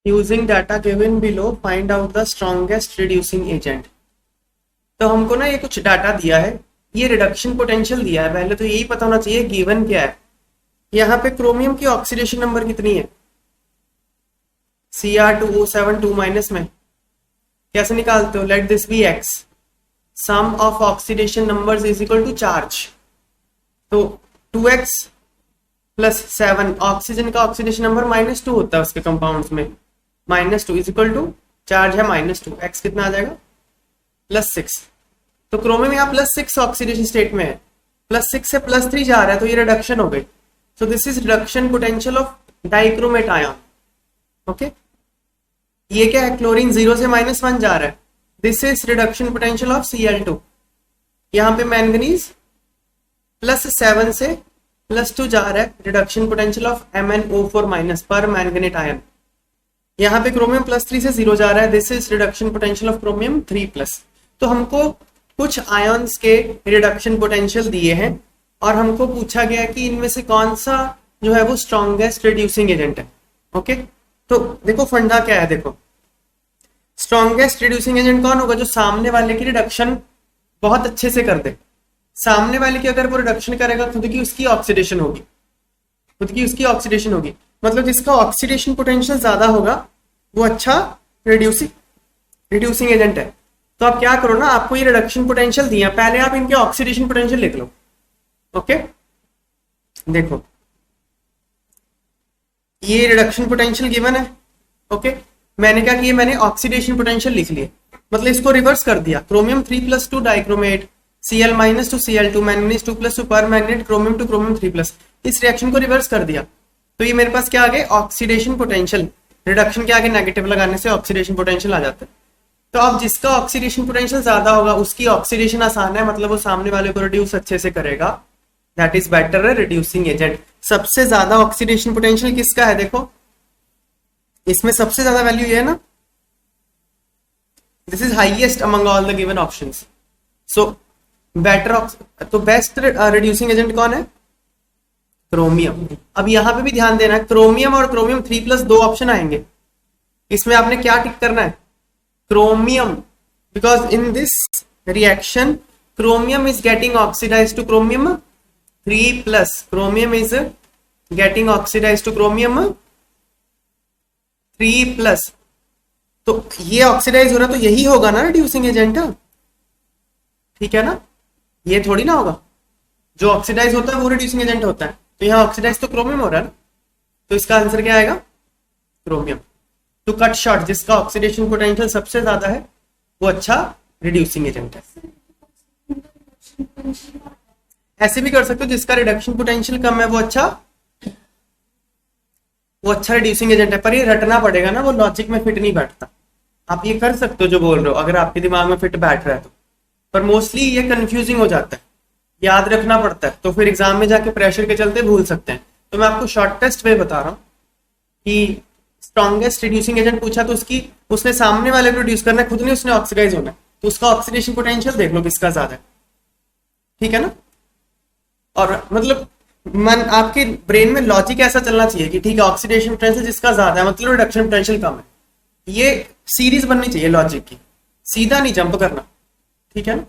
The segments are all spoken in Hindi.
Using data given below find out the strongest reducing agent. तो हमको ना ये कुछ डाटा दिया है, ये रिडक्शन पोटेंशियल दिया है। पहले तो यही पता होना चाहिए गिवन क्या है। यहाँ पे क्रोमियम की ऑक्सीडेशन नंबर कितनी है, Cr2O7 2 माइनस में कैसे निकालते हो, let this be x, sum of oxidation numbers is equal to charge. तो 2x प्लस 7, ऑक्सीजन का ऑक्सीडेशन नंबर -2 होता है उसके कंपाउंड्स में, -2 इज इक्वल टू चार्ज है -2, x कितना आ जाएगा +6। तो क्रोमियम यहाँ +6 ऑक्सीडेशन स्टेट में है, +6 से +3 जा रहा है, तो ये रिडक्शन हो गई। So this is reduction potential of dichromate ion. Okay, ये क्या है, क्लोरीन 0 से -1 जा रहा है, this is reduction potential of Cl2। यहाँ पे मैंगनीज +7 से +2 जा रहा है, रिडक्शन पोटेंशियल ऑफ MnO4- पर मैंगनेट आयन। यहाँ पे क्रोमियम +3 से 0 जा रहा है, this is reduction potential of chromium 3+। तो हमको कुछ आयन्स के रिडक्शन पोटेंशियल दिए हैं और हमको पूछा गया कि इनमें से कौन सा जो है वो स्ट्रॉन्गेस्ट रिड्यूसिंग एजेंट है। ओके, तो देखो फंडा क्या है, देखो स्ट्रॉन्गेस्ट रिड्यूसिंग एजेंट कौन होगा, जो सामने वाले की रिडक्शन बहुत अच्छे से कर दे। सामने वाले की अगर वो रिडक्शन करेगा, खुद की उसकी ऑक्सीडेशन होगी, खुद की उसकी ऑक्सीडेशन होगी, मतलब जिसका ऑक्सीडेशन पोटेंशियल ज्यादा होगा वो अच्छा रिड्यूसिंग एजेंट है। तो आप क्या करो ना, आपको ये रिडक्शन पोटेंशियल दिया, पहले आप इनके ऑक्सीडेशन पोटेंशियल लिख लो। ओके, देखो ये रिडक्शन पोटेंशियल गिवन है। ओके, मैंने क्या किया, मैंने ऑक्सीडेशन पोटेंशियल लिख लिया, मतलब इसको रिवर्स कर दिया। Chromium 3+2 dichromate, Cl- Cl2 manganese 2+2 पर मैग्नेट, क्रोमियम 2 क्रोमियम 3+, इस रिएक्शन को रिवर्स कर दिया। तो ये मेरे पास क्या आ गए, ऑक्सीडेशन पोटेंशियल। रिडक्शन के आगे नेगेटिव लगाने से ऑक्सीडेशन पोटेंशियल आ जाता है। तो अब जिसका ऑक्सीडेशन पोटेंशियल ज्यादा होगा उसकी ऑक्सीडेशन आसान है, मतलब वो सामने वाले को रिड्यूस अच्छे से करेगा, that is better reducing agent. सबसे ज्यादा ऑक्सीडेशन पोटेंशियल किसका है, देखो इसमें सबसे ज्यादा वैल्यू ये है ना, this is highest among all the given options. So better, तो बेस्ट रिड्यूसिंग एजेंट कौन है, क्रोमियम। अब यहां पे भी ध्यान देना है, क्रोमियम और क्रोमियम 3+ 2 ऑप्शन आएंगे, इसमें आपने क्या टिक करना है, chromium, because in this reaction chromium is getting oxidise to chromium 3+, chromium is getting oxidise to chromium 3+। तो ये ऑक्सीडाइज हो रहा, तो यही होगा ना रिड्यूसिंग एजेंट, ठीक है ना, ये थोड़ी ना होगा, जो ऑक्सीडाइज होता है वो रिड्यूसिंग एजेंट होता है। तो यहाँ ऑक्सीडाइज तो क्रोमियम हो रहा है ना, तो इसका आंसर क्या आएगा, क्रोमियम। टू कट शॉर्ट, जिसका ऑक्सीडेशन पोटेंशियल सबसे ज्यादा है वो अच्छा रिड्यूसिंग एजेंट है। ऐसे भी कर सकते हो, जिसका रिडक्शन पोटेंशियल कम है वो अच्छा रिड्यूसिंग एजेंट है, पर ये रटना पड़ेगा ना, वो लॉजिक में फिट नहीं बैठता। आप ये कर सकते हो जो बोल रहे हो, अगर आपके दिमाग में फिट बैठ रहा है तो, पर मोस्टली ये कंफ्यूजिंग हो जाता है, याद रखना पड़ता है, तो फिर एग्जाम में जाके प्रेशर के चलते भूल सकते हैं। तो मैं आपको शॉर्टेस्ट वे बता रहा हूँ कि स्ट्रॉन्गेस्ट रिड्यूसिंग एजेंट पूछा तो उसने सामने वाले को रिड्यूस करना है, खुद ने उसने ऑक्सीडाइज होना है, तो उसका ऑक्सीडेशन पोटेंशियल देख लो किसका ज्यादा है, ठीक है ना। और मतलब मन आपके ब्रेन में लॉजिक ऐसा चलना चाहिए कि ठीक है, ऑक्सीडेशन पोटेंशियल जिसका ज्यादा है मतलब रिडक्शन पोटेंशियल कम है, ये सीरीज बननी चाहिए लॉजिक की, सीधा नहीं जंप करना, ठीक है ना।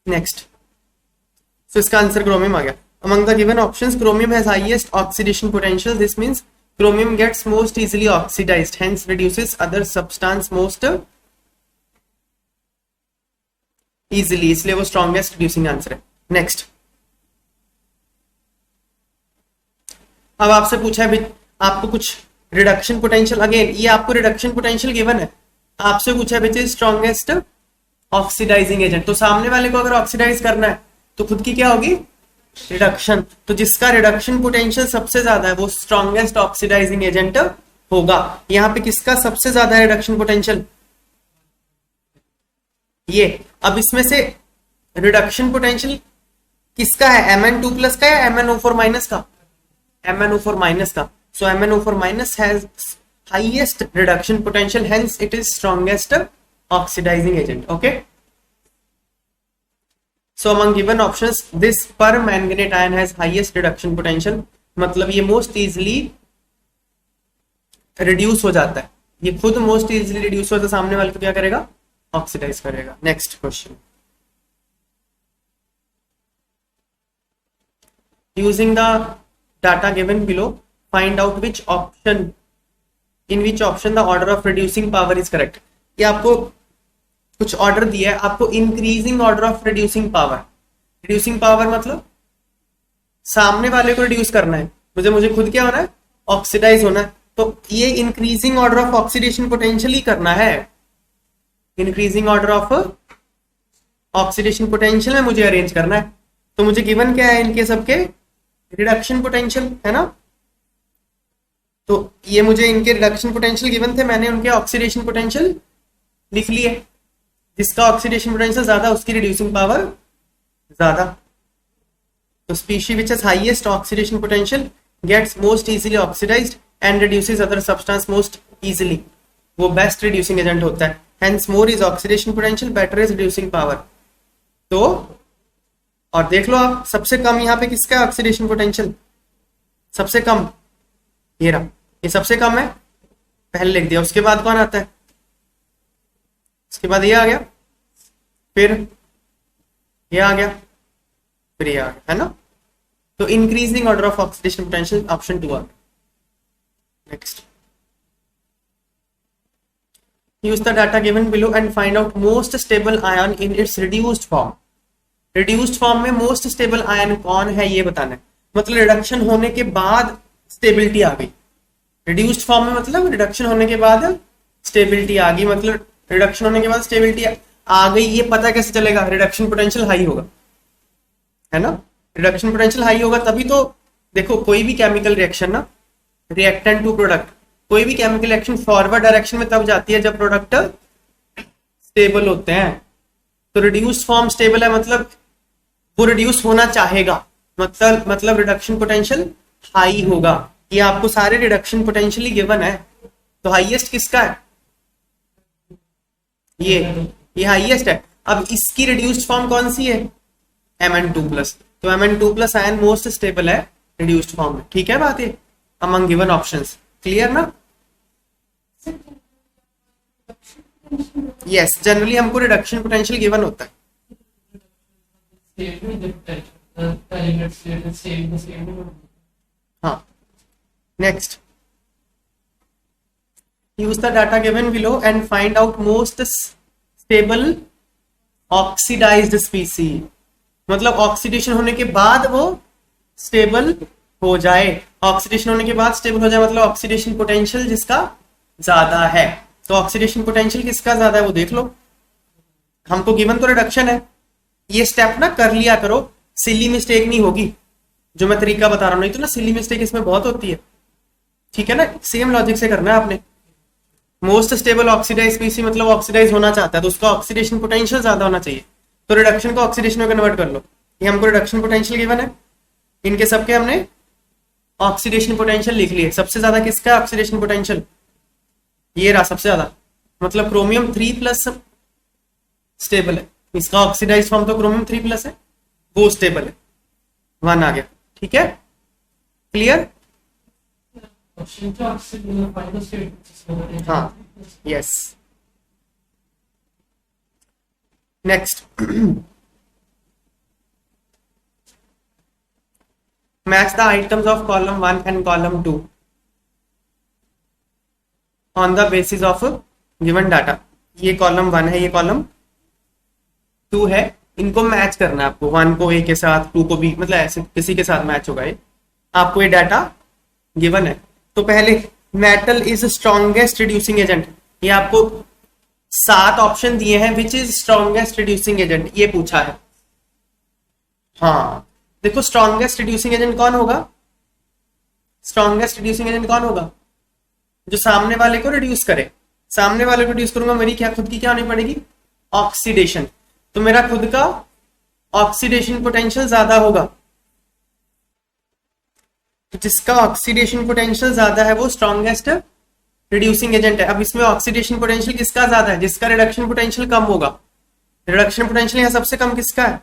नेक्स्ट, सो इसका आंसर क्रोमियम आ गया। Among the given options chromium has highest oxidation potential, this means chromium gets most easily oxidised, hence reduces other substance most easily, इसलिए वो स्ट्रॉन्गेस्ट रिड्यूसिंग आंसर है। नेक्स्ट, अब आपसे पूछा है आपको कुछ रिडक्शन पोटेंशियल, अगेन ये आपको रिडक्शन पोटेंशियल गिवन है, आपसे पूछा है which is strongest oxidising agent. तो सामने वाले को अगर ऑक्सीडाइज करना है तो खुद की क्या होगी, रिडक्शन। तो जिसका रिडक्शन पोटेंशियल सबसे ज्यादा है वो स्ट्रॉन्गेस्ट ऑक्सीडाइजिंग एजेंट होगा। यहाँ पे किसका सबसे ज्यादा है रिडक्शन पोटेंशियल, ये। अब इसमें से रिडक्शन पोटेंशियल किसका है, Mn2+ का या MnO4- का, MnO4- का। सो MnO4- has highest reduction potential, hence it is strongest oxidizing agent. Okay, so among given options this permanganate ion has highest reduction potential, मतलब ये most easily रिड्यूस हो जाता है, ये खुद मोस्ट इजीली रिड्यूस होता है, सामने वाले को क्या करेगा, ऑक्सीडाइज करेगा। Next question, using the data given below find out which option, in which option the order of reducing power is correct. ये आपको कुछ ऑर्डर दिया है, आपको increasing order of reducing power, reducing power मतलब सामने वाले को रिड्यूस करना है, मुझे खुद क्या होना है, ऑक्सीडाइज होना है, तो ये increasing order of oxidation potential ही करना है, increasing order of oxidation potential में मुझे अरेंज करना है। तो मुझे गिवन क्या है, इनके सबके रिडक्शन पोटेंशियल है ना, तो ये मुझे इनके रिडक्शन पोटेंशियल गिवन थे, मैंने उनके ऑक्सीडेशन पोटेंशियल लिख लिए, जिसका ऑक्सीडेशन पोटेंशियल ज्यादा उसकी रिड्यूसिंग पावर ज्यादा। तो species which has highest oxidation potential gets most easily oxidised and reduces other substance most easily, वो बेस्ट रिड्यूसिंग एजेंट होता है। Hence more is oxidation potential, better is reducing power. तो और देख लो आप, सबसे कम यहाँ पे किसका ऑक्सीडेशन पोटेंशियल, सबसे कम ये रहा, ये सबसे कम है, पहले लिख दिया, उसके बाद कौन आता है, उसके बाद ये आ गया, फिर ये आ गया, फिर ये आ गया, है ना। तो increasing order of oxidation potential option 2 आ गया। Next, use the data given below and find out most stable ion in its reduced form। reduced form में most stable ion कौन है ये बताना है, मतलब रिडक्शन होने के बाद स्टेबिलिटी आ गई, reduced form में मतलब रिडक्शन होने के बाद स्टेबिलिटी आ गई, मतलब रिडक्शन होने के बाद स्टेबिलिटी आ गई, ये पता कैसे चलेगा, रिडक्शन पोटेंशियल हाई होगा, है ना, रिडक्शन पोटेंशियल हाई होगा तभी तो। देखो कोई भी केमिकल रिएक्शन ना, रिएक्टेंट टू प्रोडक्ट, कोई भी केमिकल रिएक्शन फॉरवर्ड डायरेक्शन में तब जाती है जब प्रोडक्ट स्टेबल होते हैं। तो रिड्यूस्ड फॉर्म स्टेबल है, मतलब वो रिड्यूस होना चाहेगा, मतलब रिडक्शन पोटेंशियल हाई होगा। ये आपको सारे रिडक्शन पोटेंशियली गिवन है, तो हाईएस्ट किसका है, ये हाईएस्ट है। अब इसकी रिड्यूस्ड फॉर्म कौन सी है, Mn2+, तो Mn2+ आयन मोस्ट स्टेबल है रिड्यूस्ड फॉर्म में, ठीक है बात ये, अमंग गिवन ऑप्शंस, क्लियर ना। यस, जनरली हमको रिडक्शन पोटेंशियल गिवन होता है। हाँ, next, use the data given below and find out most stable oxidized species, मतलब ऑक्सीडेशन होने के बाद वो स्टेबल हो जाए, ऑक्सीडेशन होने के बाद स्टेबल हो जाए, मतलब ऑक्सीडेशन पोटेंशियल जिसका ज्यादा है। तो ऑक्सीडेशन पोटेंशियल किसका ज्यादा है वो देख लो, हमको गिवन तो रिडक्शन है, ये स्टेप ना कर लिया करो, सिली मिस्टेक नहीं होगी जो मैं तरीका बता रहा हूं, नहीं तो ना सिली मिस्टेक इसमें बहुत होती है, ठीक है ना। सेम लॉजिक से करना है आपने। मोस्ट स्टेबल ऑक्सीडाइज स्पीसी मतलब ऑक्सीडाइज होना चाहता है तो उसका ऑक्सीडेशन पोटेंशियल ज्यादा होना चाहिए, तो रिडक्शन को ऑक्सीडेशन में कन्वर्ट कर लो, ये हमको रिडक्शन पोटेंशियल गिवन है, इनके सबके हमने ऑक्सीडेशन पोटेंशियल लिख लिए। सबसे ज्यादा किसका है ऑक्सीडेशन पोटेंशियल, ये रहा सबसे ज्यादा, मतलब क्रोमियम 3+ स्टेबल है, इसका ऑक्सीडाइज फॉर्म तो क्रोमियम 3+ है, वो स्टेबल है, 1 आ गया, ठीक है, क्लियर। हाँ, yes, next, match the items of column 1 and column 2 on the basis of given data. ये कॉलम 1 है, ये कॉलम 2 है, इनको मैच करना है आपको, 1 को A के साथ, 2 को B, मतलब ऐसे किसी के साथ मैच होगा ये, आपको ये डाटा गिवन है। तो पहले metal is strongest reducing agent, ये आपको 7 ऑप्शन दिए हैं, विच इज स्ट्रॉन्गेस्ट रिड्यूसिंग एजेंट, ये पूछा है। हाँ देखो, स्ट्रॉन्गेस्ट रिड्यूसिंग एजेंट कौन होगा, स्ट्रॉन्गेस्ट रिड्यूसिंग एजेंट कौन होगा, जो सामने वाले को रिड्यूस करे। सामने वाले को रिड्यूस करूंगा, मेरी क्या खुद की क्या होनी पड़ेगी, ऑक्सीडेशन, तो मेरा खुद का ऑक्सीडेशन पोटेंशियल ज्यादा होगा, तो जिसका ऑक्सीडेशन पोटेंशियल ज्यादा है वो स्ट्रॉन्गेस्ट रिड्यूसिंग एजेंट है। अब इसमें ऑक्सीडेशन पोटेंशियल किसका ज्यादा है, जिसका रिडक्शन पोटेंशियल कम होगा। रिडक्शन पोटेंशियल यहां सबसे कम किसका है,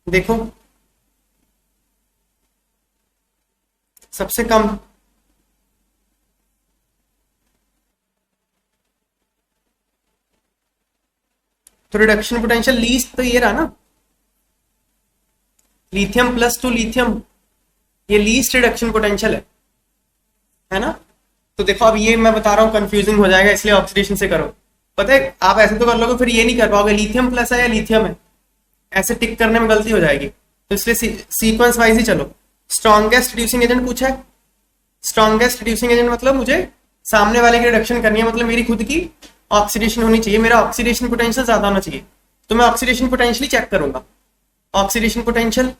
देखो सबसे कम तो रिडक्शन पोटेंशियल लीस्ट तो ये रहा ना, लिथियम प्लस टू लिथियम, ये लीस्ट रिडक्शन पोटेंशियल है ना। तो देखो अब ये मैं बता रहा हूं कंफ्यूजिंग हो जाएगा, इसलिए ऑक्सीडेशन से करो। पता है आप ऐसे तो कर लोगे फिर ये नहीं कर पाओगे लिथियम प्लस है या लिथियम है, ऐसे टिक करने में गलती हो जाएगी। तो इसलिए सीक्वेंस वाइज ही चलो। स्ट्रॉन्गेस्ट रिड्यूसिंग एजेंट पूछा है, स्ट्रॉन्गेस्ट रिड्यूसिंग एजेंट मतलब मुझे सामने वाले की रिडक्शन करनी है, मतलब मेरी खुद की ऑक्सीडेशन होनी चाहिए, मेरा ऑक्सीडेशन पोटेंशियल ज्यादा होना चाहिए। तो मैं ऑक्सीडेशन पोटेंशियल चेक करूंगा। ऑक्सीडेशन पोटेंशियल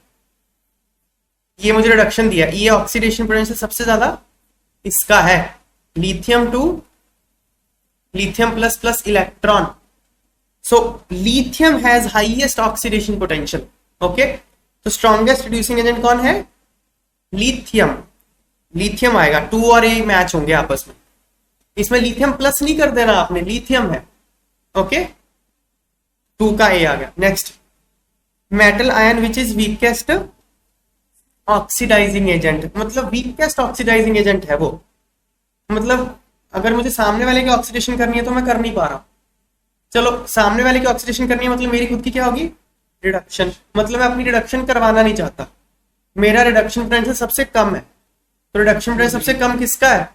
ये मुझे रिडक्शन दिया, ये ऑक्सीडेशन पोटेंशियल सबसे ज्यादा इसका है lithium to lithium plus plus electron. So lithium has highest oxidation potential. Okay, तो स्ट्रॉन्गेस्ट रिड्यूसिंग एजेंट कौन है? लिथियम। लिथियम आएगा, 2 और ए मैच होंगे आपस में। इसमें लिथियम प्लस नहीं कर देना आपने, लिथियम है। ओके, 2 का ए आ गया। Next, metal ion which is weakest oxidising agent, मतलब वीकेस्ट ऑक्सीडाइजिंग एजेंट है वो। मतलब अगर मुझे सामने वाले की ऑक्सीडेशन करनी है तो मैं कर नहीं पा रहा। चलो सामने वाले की ऑक्सीडेशन करनी है मतलब मेरी खुद की क्या होगी? रिडक्शन। मतलब मैं अपनी रिडक्शन करवाना नहीं चाहता, मेरा रिडक्शन पोटेंशियल सबसे कम है। तो रिडक्शन पोटेंशियल सबसे कम किसका है?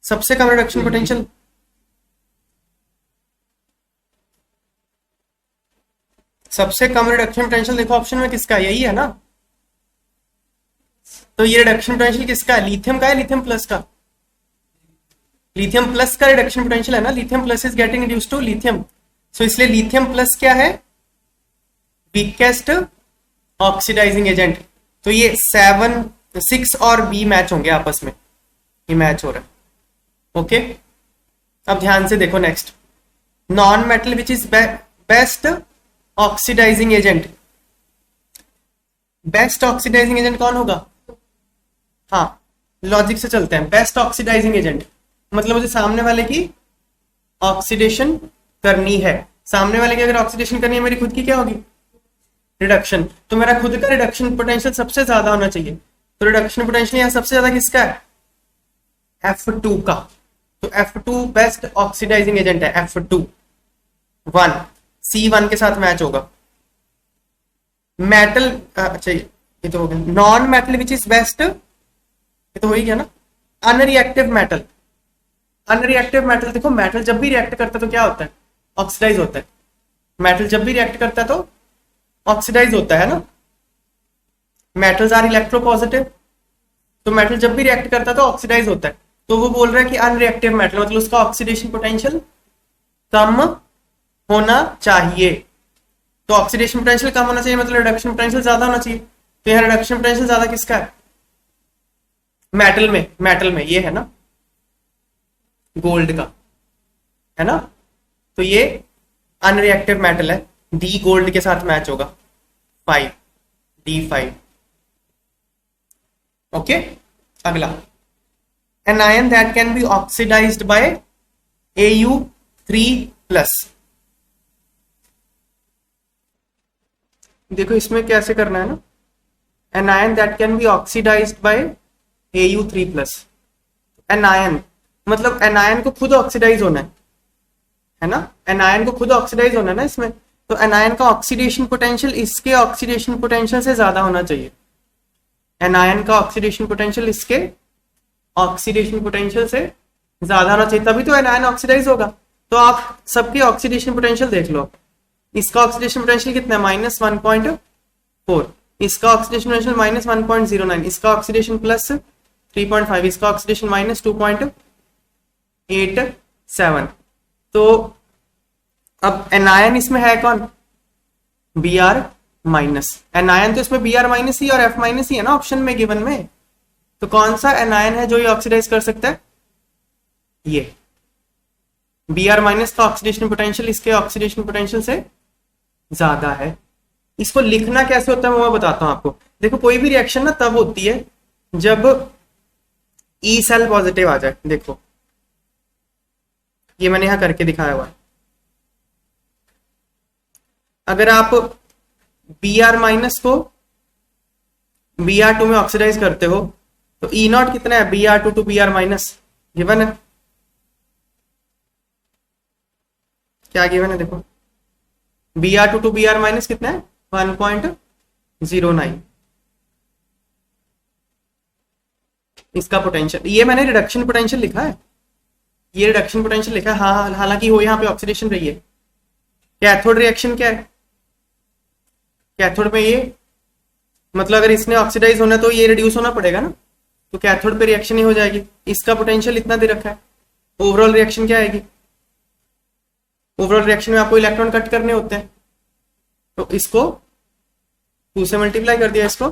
सबसे कम रिडक्शन पोटेंशियल सबसे कम रिडक्शन पोटेंशियल देखो ऑप्शन में किसका है? यही है ना। तो ये रिडक्शन पोटेंशियल किसका है? लिथियम का है, लिथियम प्लस का? लिथियम प्लस का रिडक्शन पोटेंशियल है ना, lithium plus is getting reduced to lithium. So इसलिए लिथियम प्लस क्या है? Weakest oxidising agent. तो ये 7, 6 और बी मैच होंगे आपस में, ये मैच हो रहा है। ओके, अब ध्यान से देखो next, non metal which is best oxidising agent. Best oxidising agent कौन होगा? हाँ, लॉजिक से चलते हैं। बेस्ट ऑक्सीडाइजिंग एजेंट मतलब मुझे सामने वाले की ऑक्सीडेशन करनी है। सामने वाले की अगर ऑक्सीडेशन करनी है, मेरी खुद की क्या होगी? रिडक्शन। तो मेरा खुद का रिडक्शन पोटेंशियल सबसे ज्यादा होना चाहिए। तो रिडक्शन पोटेंशियल यहां सबसे ज्यादा किसका है? F2 का। तो F2 बेस्ट ऑक्सीडाइजिंग एजेंट है, F2 1 C1 के साथ मैच होगा। मेटल, अच्छा ये तो हो गया। Non metal which is best, ये तो हो ही गया ना। अनरिएक्टिव मेटल, अनरिएक्टिव मेटल देखो, मेटल जब भी रिएक्ट करता है तो क्या होता है? ऑक्सीडाइज होता है। मेटल जब भी रिएक्ट करता है तो ऑक्सीडाइज होता है ना। मेटल्स आर इलेक्ट्रोपॉजिटिव, तो मेटल जब भी रिएक्ट करता है तो ऑक्सीडाइज होता है। तो वो बोल रहा है कि अनरिएक्टिव मेटल मतलब उसका ऑक्सीडेशन पोटेंशियल कम होना चाहिए। तो ऑक्सीडेशन पोटेंशियल कम होना चाहिए मतलब रिडक्शन पोटेंशियल ज्यादा होना चाहिए। तो यहाँ रिडक्शन पोटेंशियल ज्यादा किसका है? मेटल में, मेटल में ये है ना, गोल्ड का है ना। तो ये अनरिएक्टिव मेटल है, डी गोल्ड के साथ मैच होगा, 5 D5। ओके, अगला, an ion that can be oxidised by Au3+। देखो इसमें कैसे करना है ना, an ion that can be oxidised by Au3+। An ion मतलब एनायन को खुद ऑक्सीडाइज होना है ना, एनायन को खुद ऑक्सीडाइज होना है ना इसमें। तो एनायन का ऑक्सीडेशन पोटेंशियल इसके ऑक्सीडेशन पोटेंशियल से ज्यादा होना चाहिए। एनायन का ऑक्सीडेशन पोटेंशियल इसके ऑक्सीडेशन पोटेंशियल से ज्यादा होना चाहिए, तभी तो एनायन ऑक्सीडाइज होगा। तो आप सबके ऑक्सीडेशन पोटेंशियल देख लो, इसका ऑक्सीडेशन पोटेंशियल कितना है? -1.4, इसका ऑक्सीडेशन पोटेंशियल -1.09, इसका ऑक्सीडेशन +3.5, इसका ऑक्सीडेशन -2.87। तो अब एनायन इसमें है कौन? Br-। एनायन तो इसमें Br- ही और F- ही है ना ऑप्शन में गिवन में। तो कौन सा एनायन है जो ये ऑक्सीडाइज कर सकता है? ये Br- का ऑक्सीडेशन पोटेंशियल इसके ऑक्सीडेशन पोटेंशियल से ज्यादा है। इसको लिखना कैसे होता है वो मैं बताता हूं आपको। देखो कोई भी रिएक्शन ना तब होती है जब ई सेल पॉजिटिव आ जाए। देखो ये मैंने यहां करके दिखाया हुआ है। अगर आप Br- को Br2 में ऑक्सीडाइज करते हो तो E0 कितना है? Br2 टू Br- गिवन है, क्या गिवन है देखो, Br टू Br माइनस कितना है 1.09 इसका पोटेंशियल। ये मैंने रिडक्शन पोटेंशियल लिखा है, ये रिडक्शन पोटेंशियल लिखा है। हाँ, हालांकि वो यहाँ पे ऑक्सीडेशन रही है। कैथोड रिएक्शन क्या है, कैथोड में ये मतलब अगर इसने ऑक्सीडाइज होना तो ये रिड्यूस होना पड़ेगा ना, तो कैथोड पे रिएक्शन ही हो जाएगी। इसका पोटेंशियल इतना दे रखा है। ओवरऑल रिएक्शन क्या आएगी, ओवरऑल रिएक्शन में आपको इलेक्ट्रॉन कट करने होते हैं, तो इसको 2 से मल्टीप्लाई कर दिया, इसको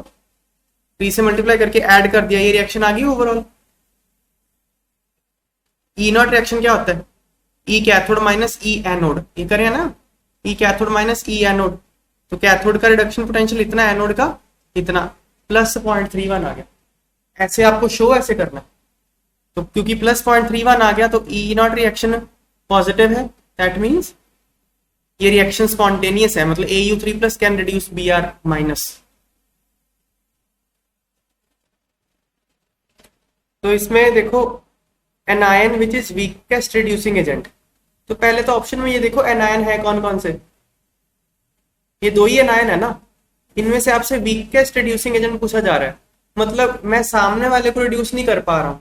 3 से मल्टीप्लाई करके ऐड कर दिया, ये रिएक्शन आ गई ओवरऑल। ई नॉट रिएक्शन क्या होता है, ई कैथोड माइनस ई एनोड, ये करें ना, ई कैथोड माइनस ई एनोड, तो कैथोड का रिडक्शन पोटेंशियल इतना, एनोड का इतना, प्लस 0.31 आ गया। ऐसे आपको शो ऐसे करना, तो क्योंकि प्लस 0.31 आ गया तो ई नॉट रिएक्शन पॉजिटिव है, दैट मीन्स ये रिएक्शन स्पॉन्टेनियस है, मतलब Au3 plus can reduce Br minus. तो इसमें देखो anion which is weakest reducing agent, तो पहले तो ऑप्शन में ये देखो एनायन है कौन कौन से, ये 2 ही एनायन है ना, इनमें से आपसे वीकेस्ट रिड्यूसिंग एजेंट पूछा जा रहा है, मतलब मैं सामने वाले को रिड्यूस नहीं कर पा रहा हूं।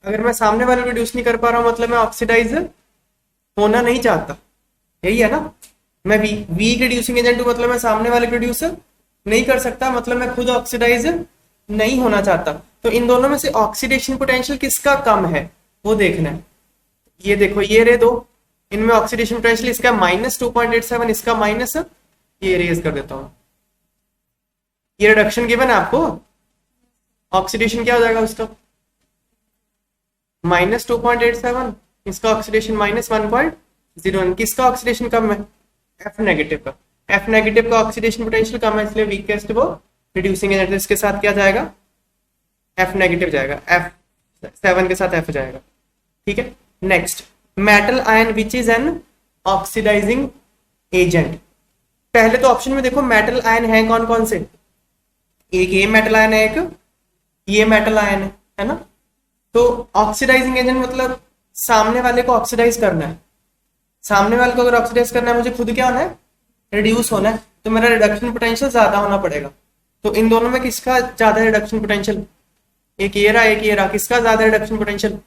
अगर मैं सामने वाले को रिड्यूस नहीं कर पा रहा हूं मतलब मैं ऑक्सीडाइज होना नहीं चाहता, यही है ना। मैं वीक रिड्यूसिंग एजेंट हूं मतलब मैं सामने वाले को रिड्यूस नहीं कर सकता, मतलब मैं खुद ऑक्सीडाइज नहीं होना चाहता। तो इन दोनों में से ऑक्सीडेशन पोटेंशियल किसका कम है वो देखना है। ये देखो ये रे दो, इनमें ऑक्सीडेशन पोटेंशियल इसका -2.87, इसका माइनस, ये रेज कर देता हूं, ये रिडक्शन गिवन है आपको, ऑक्सीडेशन क्या हो जाएगा उसका -2.87, इसका ऑक्सीडेशन -1.01, किसका ऑक्सीडेशन कम है, एफ नेगेटिव का। एफ नेगेटिव का ऑक्सीडेशन पोटेंशियल कम है इसलिए वीकेस्ट वो रिड्यूसिंग एजेंट, इसके साथ क्या जाएगा, एफ नेगेटिव जाएगा, F7 के साथ एफ जाएगा, ठीक है। Next, metal ion which is an oxidising agent. पहले तो ऑप्शन में देखो मेटल आयन है कौन कौन से, एक ये मेटल आयन है, एक ये मेटल आयन है ना। तो ऑक्सीडाइजिंग एजेंट मतलब सामने वाले को ऑक्सीडाइज करना है, सामने वाले को अगर ऑक्सीडाइज करना है मुझे खुद क्या होना है, रिड्यूस होना है, तो मेरा रिडक्शन पोटेंशियल ज्यादा होना पड़ेगा। तो इन दोनों में किसका ज्यादा रिडक्शन पोटेंशियल, एक ये रहा एक ये रहा, किसका ज्यादा रिडक्शन पोटेंशियल,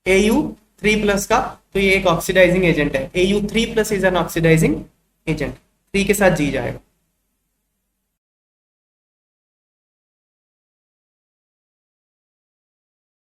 Au3 प्लस का, तो ये एक ऑक्सीडाइजिंग एजेंट है, Au3 plus is an oxidising agent, 3 के साथ जी जाएगा।